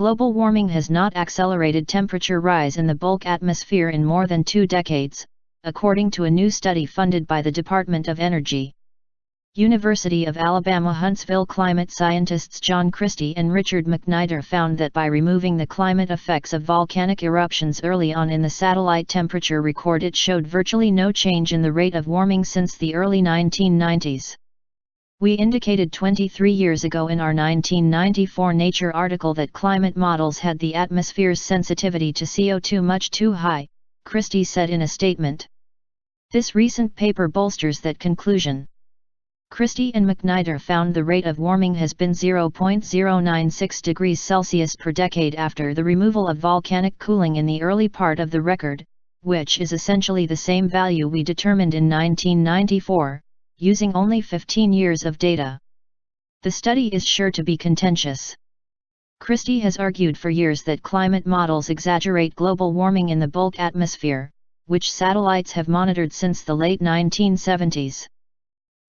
Global warming has not accelerated temperature rise in the bulk atmosphere in more than 2 decades, according to a new study funded by the Department of Energy. University of Alabama Huntsville climate scientists John Christie and Richard McNider found that by removing the climate effects of volcanic eruptions early on in the satellite temperature record, it showed virtually no change in the rate of warming since the early 1990s. We indicated 23 years ago in our 1994 Nature article that climate models had the atmosphere's sensitivity to CO2 much too high, Christie said in a statement. This recent paper bolsters that conclusion. Christie and McNider found the rate of warming has been 0.096 degrees Celsius per decade after the removal of volcanic cooling in the early part of the record, which is essentially the same value we determined in 1994. Using only 15 years of data. The study is sure to be contentious. Christie has argued for years that climate models exaggerate global warming in the bulk atmosphere, which satellites have monitored since the late 1970s.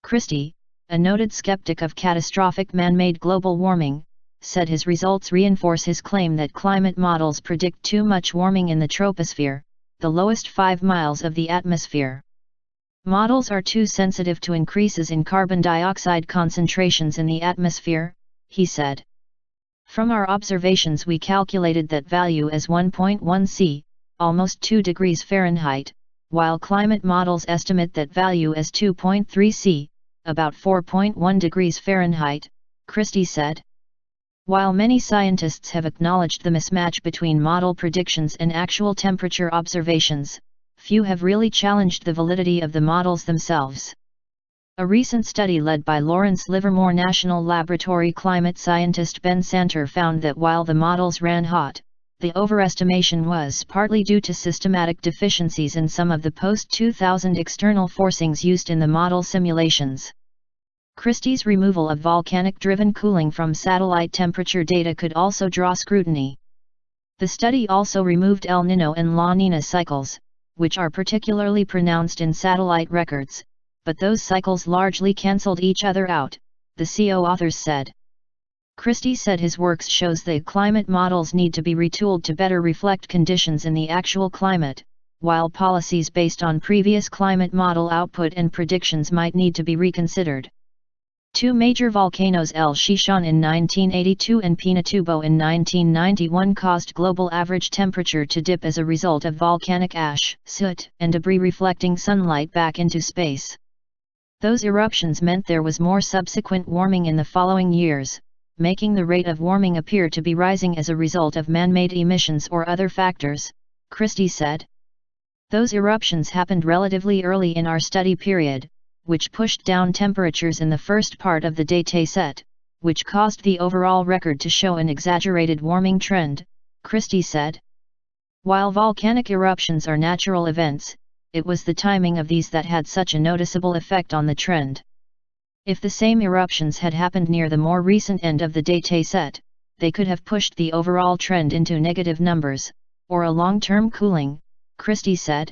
Christie, a noted skeptic of catastrophic man-made global warming, said his results reinforce his claim that climate models predict too much warming in the troposphere, the lowest 5 miles of the atmosphere. Models are too sensitive to increases in carbon dioxide concentrations in the atmosphere, he said. From our observations we calculated that value as 1.1 C, almost 2 degrees Fahrenheit, while climate models estimate that value as 2.3 C, about 4.1 degrees Fahrenheit, Christie said. While many scientists have acknowledged the mismatch between model predictions and actual temperature observations, few have really challenged the validity of the models themselves. A recent study led by Lawrence Livermore National Laboratory climate scientist Ben Santer found that while the models ran hot, the overestimation was partly due to systematic deficiencies in some of the post-2000 external forcings used in the model simulations. Christie's removal of volcanic-driven cooling from satellite temperature data could also draw scrutiny. The study also removed El Niño and La Niña cycles, which are particularly pronounced in satellite records, but those cycles largely cancelled each other out, the CO authors said. Christie said his work shows that climate models need to be retooled to better reflect conditions in the actual climate, while policies based on previous climate model output and predictions might need to be reconsidered. 2 major volcanoes El Chichón in 1982 and Pinatubo in 1991 caused global average temperature to dip as a result of volcanic ash, soot, and debris reflecting sunlight back into space. Those eruptions meant there was more subsequent warming in the following years, making the rate of warming appear to be rising as a result of man-made emissions or other factors, Christie said. Those eruptions happened relatively early in our study period, which pushed down temperatures in the first part of the dataset, which caused the overall record to show an exaggerated warming trend, Christie said. While volcanic eruptions are natural events, it was the timing of these that had such a noticeable effect on the trend. If the same eruptions had happened near the more recent end of the dataset, they could have pushed the overall trend into negative numbers, or a long-term cooling, Christie said.